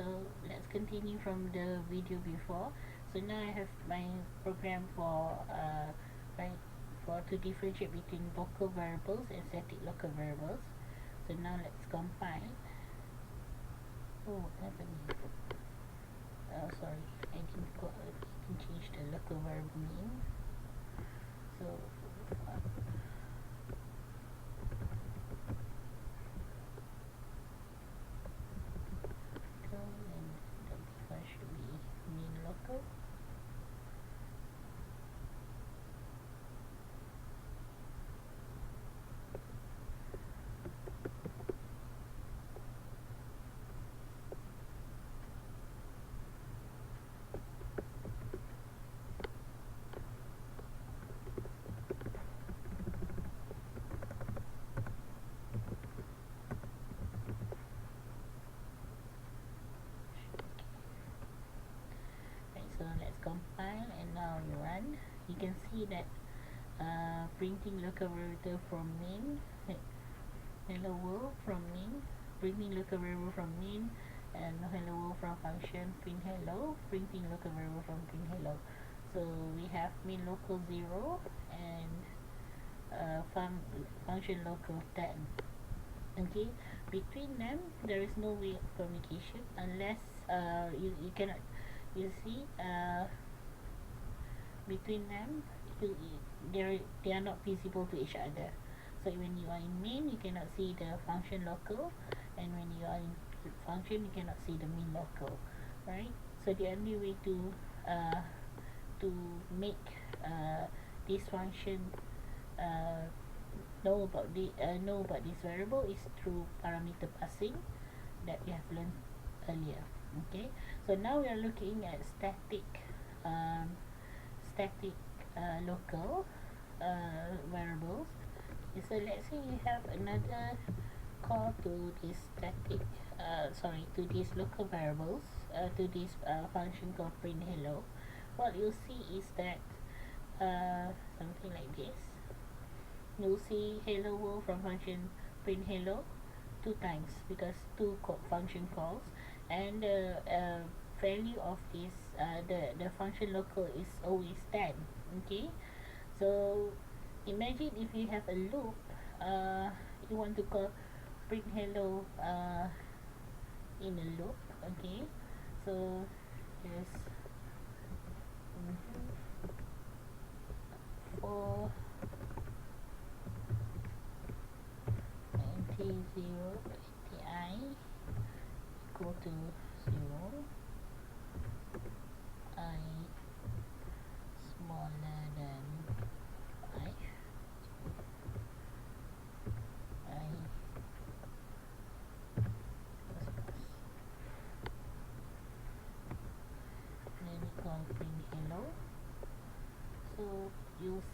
So let's continue from the video before. So now I have my program for right for to differentiate between local variables and static local variables. So now let's compile. Oh, what happened? Oh, sorry, I didn't change the local variable name. So and the default should be main local. Right, so let's compile and now you run. You can see that printing local variable from main, hello world from main, printing local variable from main, and hello world from function print hello, printing local variable from print hello. So we have main local 0 and function local 10. Okay, between them there is no way of communication unless you cannot, you see, between them they are not visible to each other. So when you are in main you cannot see the function local, and when you are in function you cannot see the main local, right? So the only way uh, to make this function uh, know about this variable is through parameter passing that we have learned earlier. Okay, so now we are looking at um, static local variables. Okay, so let's say you have another call to this static to these local variables, to this function called print hello. What you'll see is that something like this. You'll see hello world from function print hello two times because function calls, and the value of this the function local is always 10. Okay, so imagine if you have a loop, you want to call print hello in a loop. Okay, so just for 0 I equal to 0, I smaller than 5, I then call print hello. So you'll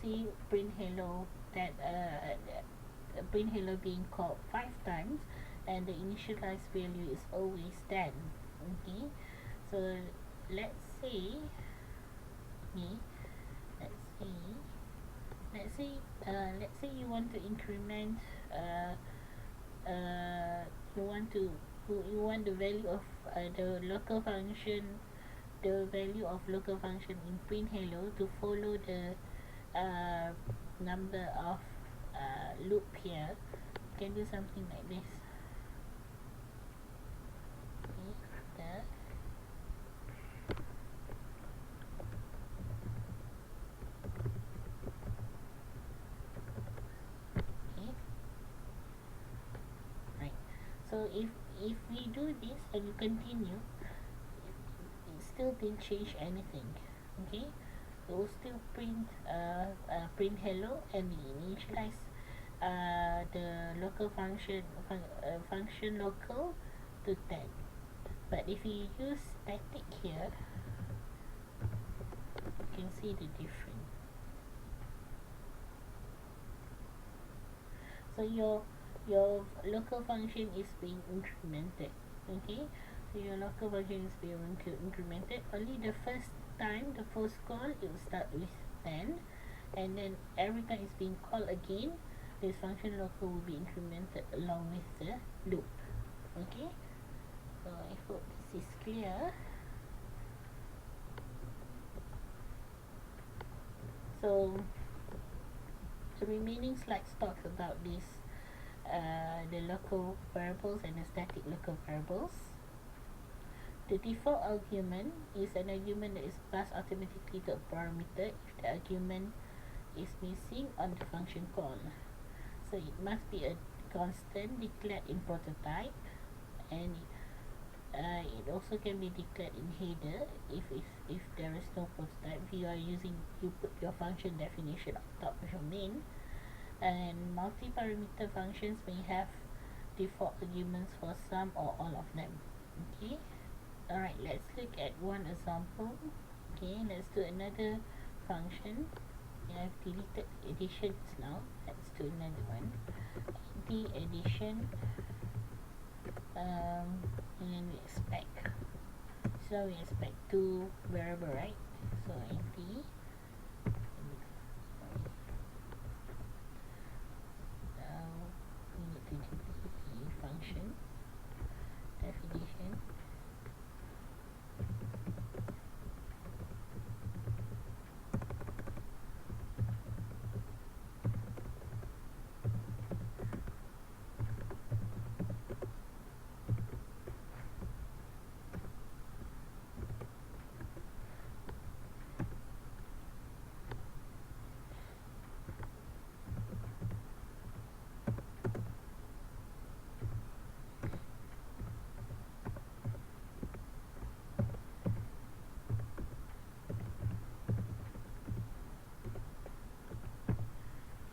see print hello that print hello being called 5 times, and the initialized value is always 10. Okay, so let's say me let's say let's say you want to increment uh, uh, you want to you want the value of the local function, the value of local function in print hello to follow the number of loop here. You can do something like this. Okay, okay, right. So if we do this and you continue, it still didn't change anything. Okay, it will still print hello and initialize the local function local to 10. But if you use static here, you can see the difference. So your local function is being incremented. Okay, so your local function is being incremented. Only the first time, the first call, it will start with 10, and then every time it's being called again, this function local will be incremented along with the loop. Okay, so I hope this is clear. So the remaining slides talks about this, the local variables and the static local variables. The default argument is an argument that is passed automatically to a parameter if the argument is missing on the function call. So it must be a constant declared in prototype, and it also can be declared in header if there is no prototype. If you put your function definition on top of your main, and multi-parameter functions may have default arguments for some or all of them. Okay, alright, let's look at one example. Okay, let's do another function. I've deleted additions now. Let's do another one. The addition, and then we expect. So we expect two variable, right? So nt, we need to do the function definition.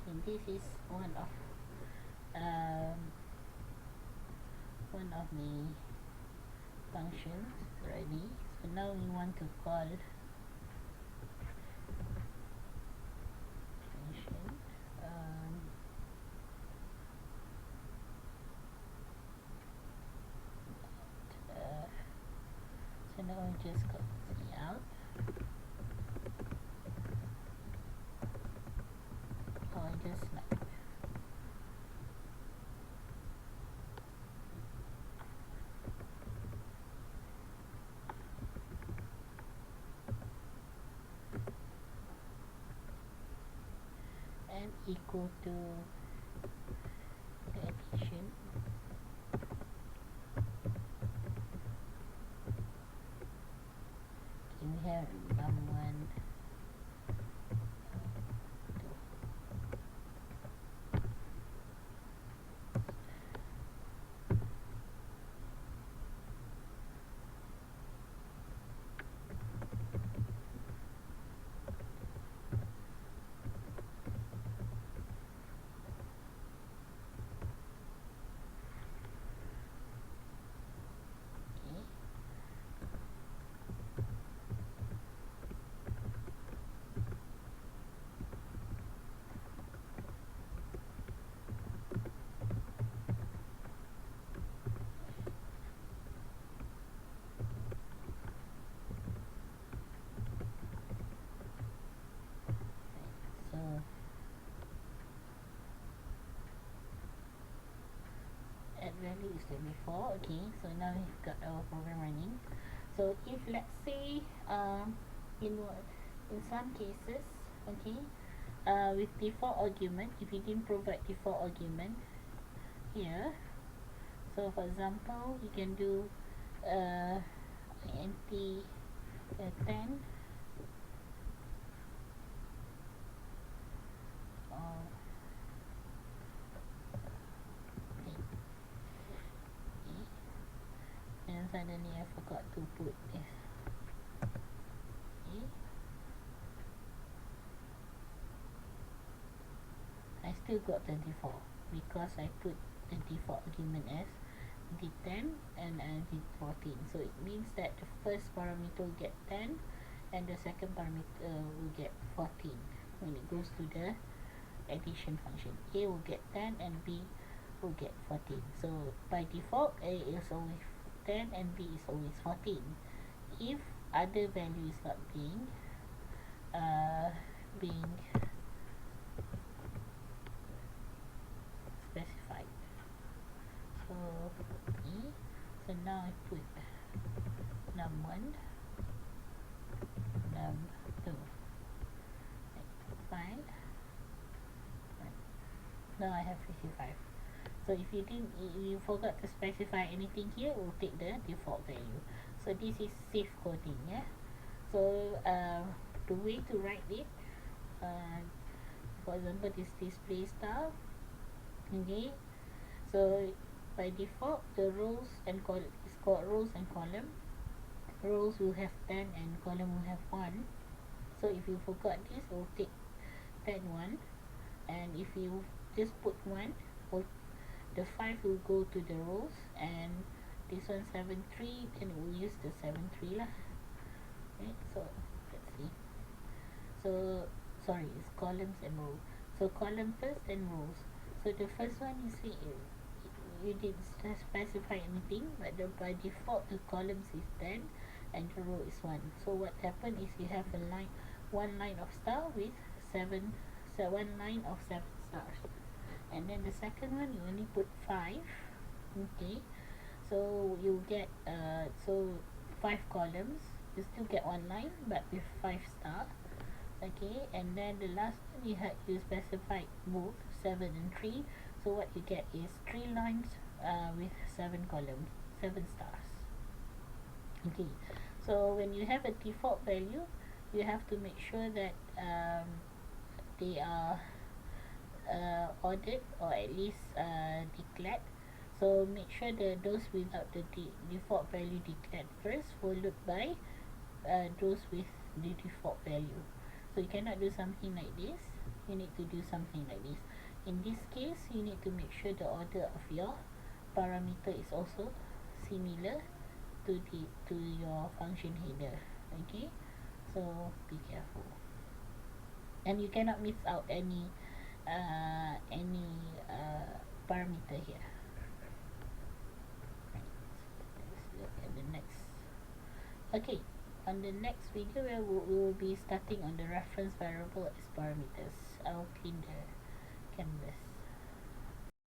And this is one of the functions ready. So now we want to call function. So now we just call C out. Or just like and equal to the addition. Okay, we have num1, so add value is 24. Okay, so now we've got our program running. So if let's say in some cases, okay, with default argument, if you didn't provide default argument here, so for example you can do int 10 or and suddenly I forgot to put this. Okay, I still got the default because I put the default argument as d10 and d14. So it means that the first parameter will get 10 and the second parameter will get 14 when it goes to the addition function. A will get 10 and B will get 14. So by default A is always 10 and B is always 14. If other value is not being now I put num1, num2. Fine. Right. Now I have 55. So if you forgot to specify anything here, we'll take the default value. So this is safe coding, yeah. So the way to write it, uh, for example, this display style. Okay, so by default, the rows and column is called rows and column. Rows will have 10 and column will have 1. So if you forgot this, we'll take 10 1, and if you just put 1, the 5 will go to the rows, and this one 7 3, then we'll use the 7 3 lah. Okay, so let's see. So sorry, it's columns and rows. So column first and rows. So the first one, you see, you didn't specify anything, but by default the columns is 10 and the row is 1. So what happened is you have a line, one line of star with one line of 7 stars, and then the second one you only put 5. Okay, so you get so 5 columns, you still get one line but with 5 stars. Okay, and then the last one you specified both 7 and 3, so what you get is 3 lines with 7 columns, 7 stars. Okay, so when you have a default value, you have to make sure that they are ordered, or at least declared. So make sure that those without the default value declared first, followed by those with the default value. So you cannot do something like this, you need to do something like this. In this case, you need to make sure the order of your parameter is also similar to your function header. Okay, so be careful, and you cannot miss out any parameter here. Right. Let's look at the next. Okay, on the next video we will be starting on the reference variable as parameters. I'll clean the canvas.